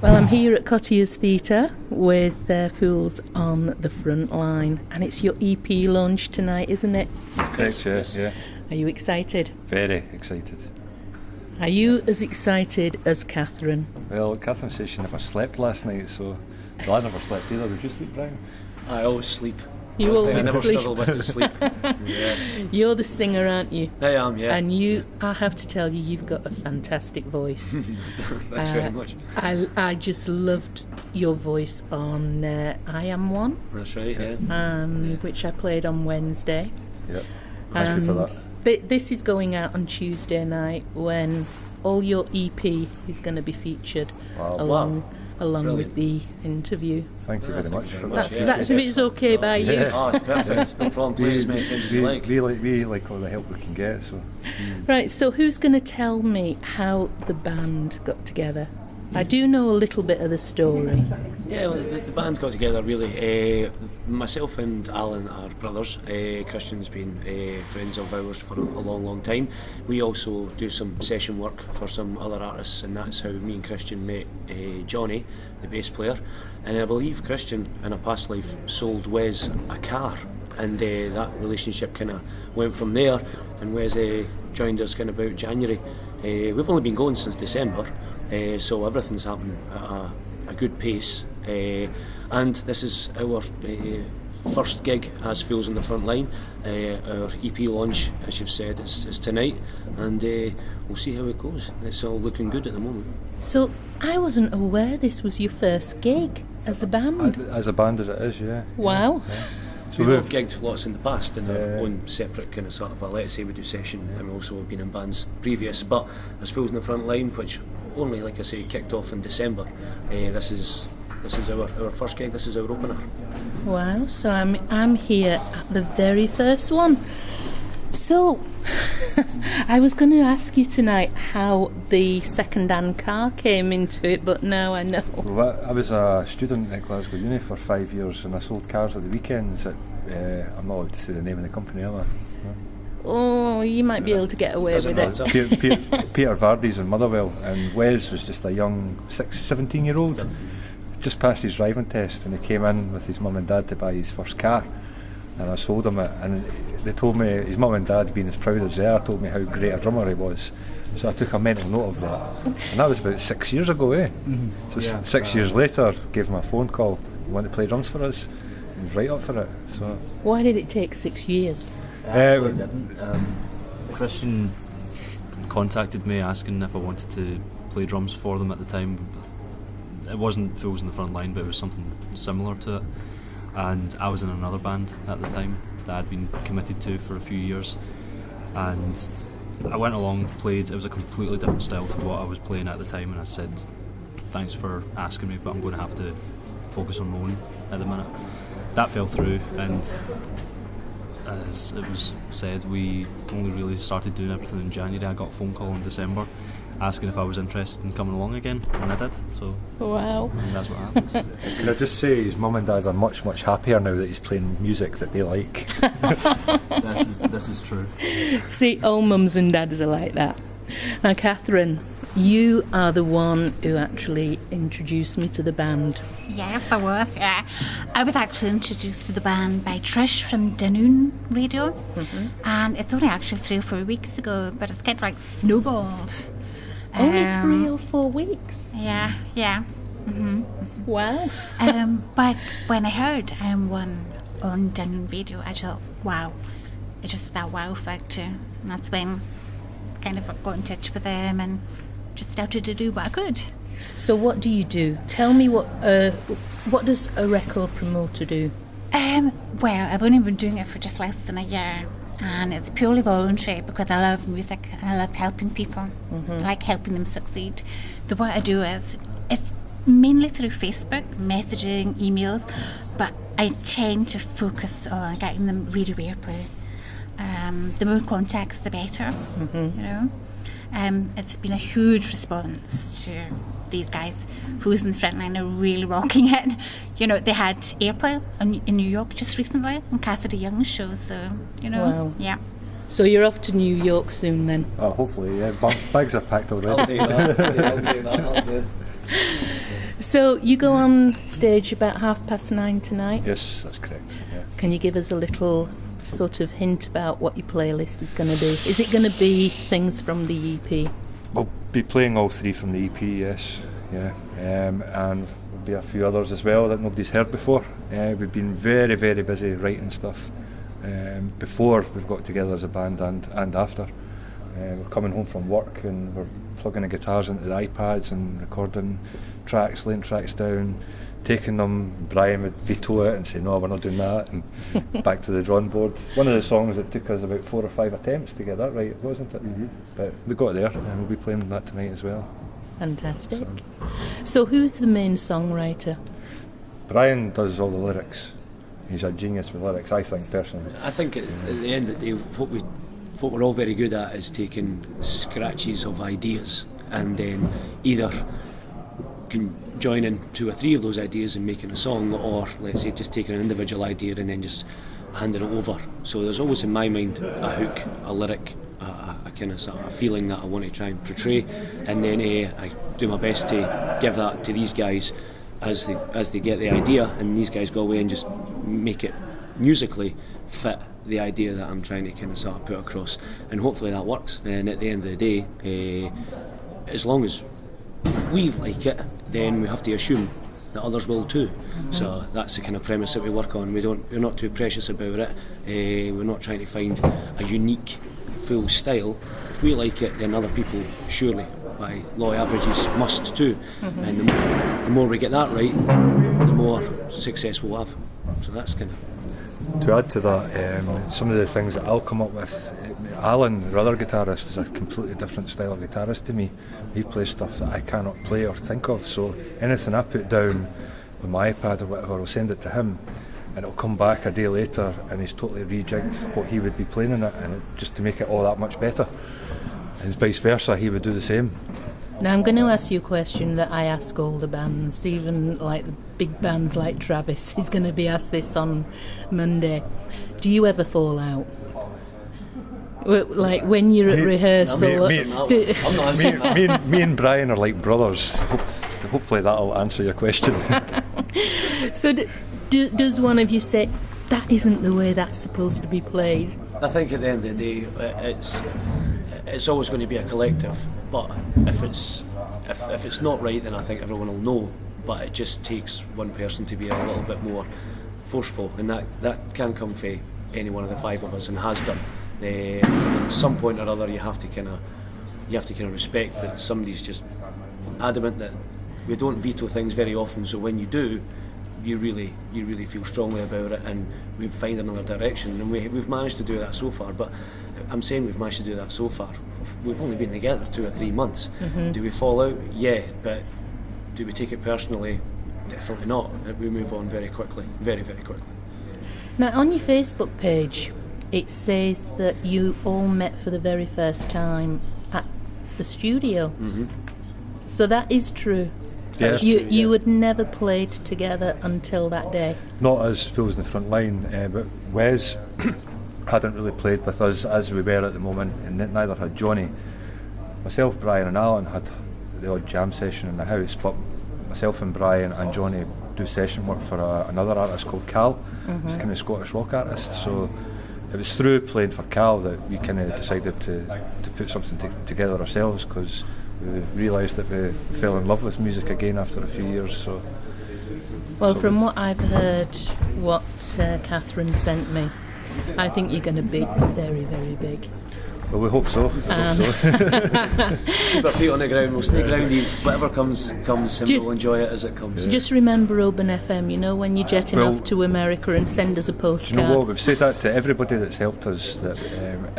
Well, I'm here at Cottier's Theatre with Fools on the Frontline, and it's your EP launch tonight, isn't it? Correct, yeah. Are you excited? Very excited. Are you as excited as Catherine? Well, Catherine says she never slept last night, so I never slept either. Did you sleep, Brian? I always sleep. You always I never sleep. struggle with the sleep. Yeah. You're the singer, aren't you? I am, yeah. And I have to tell you, you've got a fantastic voice. Thanks very much. I just loved your voice on I Am One. That's right, yeah. Which I played on Wednesday. Yep. Thank you for that. This is going out on Tuesday night when all your EP is going to be featured along with the interview. Thank you very much for that. that. That's if it's okay by you. Yeah. Oh, it's perfect. No problem. Play as many times as you like. We like all the help we can get. So. Right, so who's going to tell me how the band got together? I do know a little bit of the story. Yeah, well, the band got together really. Myself and Alan are brothers. Christian's been friends of ours for a long, long time. We also do some session work for some other artists, and that's how me and Christian met Johnny, the bass player. And I believe Christian, in a past life, sold Wes a car, and that relationship kind of went from there. And Wes joined us kind of about January. We've only been going since December, so everything's happened at a good pace. And this is our first gig as Fools on the Frontline. Our EP launch, as you've said, is tonight, and we'll see how it goes. It's all looking good at the moment. So I wasn't aware this was your first gig as a band. As a band as it is, yeah. Wow. Yeah. So we've gigged lots in the past in our own separate kind of sort of, let's say we do session, and we also have been in bands previous, but as Fools on the Frontline, which only, like I say, kicked off in December, this is our first gig. This is our opener. Wow! So I'm here at the very first one. So I was going to ask you tonight how the second-hand car came into it, but now I know. Well, I was a student at Glasgow Uni for 5 years, and I sold cars at the weekends. I'm not allowed to say the name of the company, am I? No? Oh, you might be able to get away with it. Peter Vardy's in Motherwell, and Wes was just a young 17-year-old. Just passed his driving test, and he came in with his mum and dad to buy his first car, and I sold him it, and they told me, his mum and dad, being as proud as they are, told me how great a drummer he was. So I took a mental note of that, and that was about 6 years ago, So 6 years later, gave him a phone call. He wanted to play drums for us, and he was right up for it. So why did it take 6 years? Actually, didn't. Christian contacted me asking if I wanted to play drums for them at the time. It wasn't Fools on the Frontline, but it was something similar to it. And I was in another band at the time that I'd been committed to for a few years. And I went along, played. It was a completely different style to what I was playing at the time, and I said, thanks for asking me, but I'm going to have to focus on my own at the minute. That fell through, and as it was said, we only really started doing everything in January. I got a phone call in December asking if I was interested in coming along again, and I did. So wow, and that's what happens. Can I just say, his mum and dad are much, much happier now that he's playing music that they like. This is true. See, all mums and dads are like that. Now, Catherine, you are the one who actually introduced me to the band. Yes, I was, yeah. I was actually introduced to the band by Trish from Dunoon Radio, and it's only actually 3 or 4 weeks ago, but it's kind of like snowballed. Only 3 or 4 weeks? Yeah. Wow. But when I heard one on Dunoon Radio, I thought, wow, it's just that wow factor. And that's when I kind of got in touch with them and just started to do what I could. So what do you do? Tell me what does a record promoter do? Well, I've only been doing it for just less than a year, and it's purely voluntary because I love music and I love helping people. I like helping them succeed. So what I do is, it's mainly through Facebook, messaging, emails, but I tend to focus on getting them radio airplay. The more contacts, the better, you know. It's been a huge response to these guys. Fools on the Frontline are really rocking it. You know, they had airplay in New York just recently on Cassidy Young's show, so, you know, wow. Yeah. So you're off to New York soon then? Hopefully, yeah. Bags are packed already. I'll take that. I'll do. So you go on stage about 9:30 tonight. Yes, that's correct. Yeah. Can you give us a little sort of hint about what your playlist is going to be? Is it going to be things from the EP? We'll be playing all 3 from the EP, yes. Yeah. And there'll be a few others as well that nobody's heard before. We've been very, very busy writing stuff before we've got together as a band and after. We're coming home from work and we're plugging the guitars into the iPads and recording tracks, laying tracks down, taking them. Brian would veto it and say, no, we're not doing that, and back to the drawing board. One of the songs that took us about 4 or 5 attempts to get that right, wasn't it? Mm-hmm. But we got there, and we'll be playing that tonight as well. Fantastic. So who's the main songwriter? Brian does all the lyrics. He's a genius with lyrics, I think, personally. I think at the end of the day, what we're all very good at is taking scratches of ideas and then either can join in 2 or 3 of those ideas and making a song, or let's say just taking an individual idea and then just handing it over. So there's always in my mind a hook, a lyric, a kind of sort of a feeling that I want to try and portray, and then I do my best to give that to these guys as they get the idea, and these guys go away and just make it musically fit the idea that I'm trying to kind of sort of put across, and hopefully that works. And at the end of the day, as long as we like it, then we have to assume that others will too. Mm-hmm. So that's the kind of premise that we work on. We're not too precious about it. We're not trying to find a unique full style. If we like it, then other people surely by law of averages must too. Mm-hmm. And the more we get that right, the more success we'll have. So that's kind of... To add to that, some of the things that I'll come up with, Alan, our other guitarist, is a completely different style of guitarist to me. He plays stuff that I cannot play or think of, so anything I put down on my iPad or whatever, I'll send it to him, and it'll come back a day later and he's totally rejigged what he would be playing in it, and just to make it all that much better. And vice versa, he would do the same. Now I'm going to ask you a question that I ask all the bands, even like the big bands like Travis. He's going to be asked this on Monday. Do you ever fall out? Like when you're at rehearsal? Me and Brian are like brothers. Hopefully that'll answer your question. So does one of you say, that isn't the way that's supposed to be played? I think at the end of the day, it's always going to be a collective. But if it's not right, then I think everyone will know. But it just takes one person to be a little bit more forceful, and that can come from any one of the 5 of us, and has done. At some point or other, you have to kind of respect that somebody's just adamant that we don't veto things very often. So when you do, you really feel strongly about it, and we find another direction, and we've managed to do that so far. But I'm saying we've managed to do that so far. We've only been together 2 or 3 months. Mm-hmm. Do we fall out? Yeah, but do we take it personally? Definitely not. We move on very quickly, very, very quickly. Now, on your Facebook page, it says that you all met for the very first time at the studio. Mm-hmm. So that is true. Yeah. You had never played together until that day? Not as Fools in the Frontline, but Wes hadn't really played with us as we were at the moment, and neither had Johnny. Myself, Brian and Alan had the odd jam session in the house, but myself and Brian and Johnny do session work for another artist called Cal. Mm-hmm. He's a kind of Scottish rock artist, so it was through playing for Cal that we kind of decided to put something together ourselves, because we realised that we fell in love with music again after a few years. Well, from what I've heard, what Catherine sent me, I think you're going to be very, very big. Well, we hope so. Keep our feet on the ground. We'll sneak around these. Whatever comes, and we'll enjoy it as it comes. Just remember Oban FM. You know, when you're jetting off to America, and send us a postcard. You know what? We've said that to everybody that's helped us. That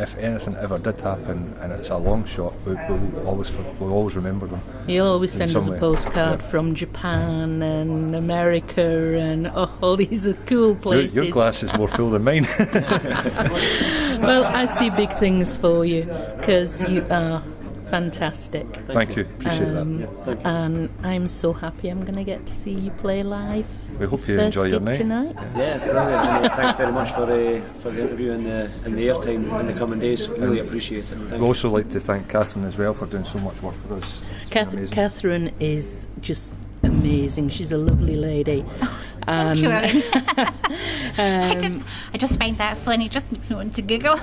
if anything ever did happen, and it's a long shot, we'll always remember them. You'll always send us a postcard from Japan and America and all these are cool places. Your glass is more full than mine. Well, I see big things for you, because you are fantastic. Thank you. Appreciate that. And I'm so happy I'm going to get to see you play live. We hope you enjoy your night. Tonight. Yeah, brilliant. Thanks very much for the interview and the airtime in the coming days. Really appreciate it. We'd also like to thank Catherine as well for doing so much work for us. Catherine is just amazing. amazing. She's a lovely lady. Thank you, Ellen. I just find that funny. It just makes me want to giggle.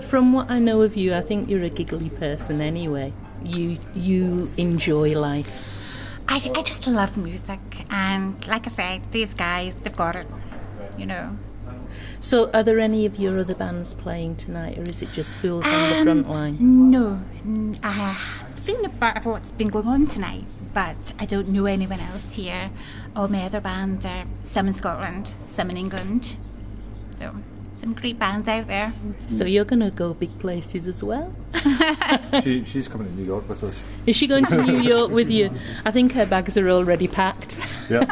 From what I know of you, I think you're a giggly person anyway. You enjoy life. I just love music, and like I said, these guys, they've got it, you know. So are there any of your other bands playing tonight, or is it just Fools on the Frontline? No, I've seen a part of what's been going on tonight, but I don't know anyone else here. All my other bands are some in Scotland, some in England. So, some great bands out there. So you're going to go big places as well? She's coming to New York with us. Is she going to New York with you? I think her bags are already packed. Yeah.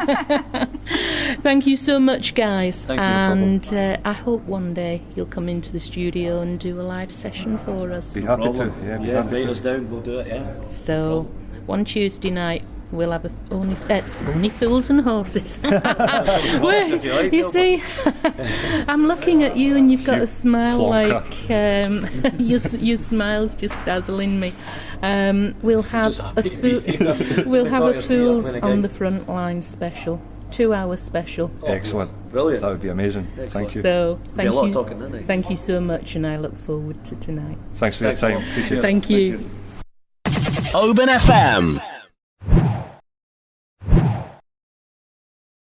Thank you so much, guys. Thank you, and I hope one day you'll come into the studio and do a live session for us. Be happy to. Yeah, invite us down, we'll do it, yeah. So, one Tuesday night, we'll have only Fools and Horses. You see, I'm looking at you and you've got a smile plonker. like your smile's just dazzling me. We'll have a Fools on the Frontline special, 2 hour special. Excellent. Brilliant. That would be amazing. Thank you. So Be a lot of talking, isn't it? thank you so much, and I look forward to tonight. Thanks for your time. Appreciate it. Thank you. Oban FM.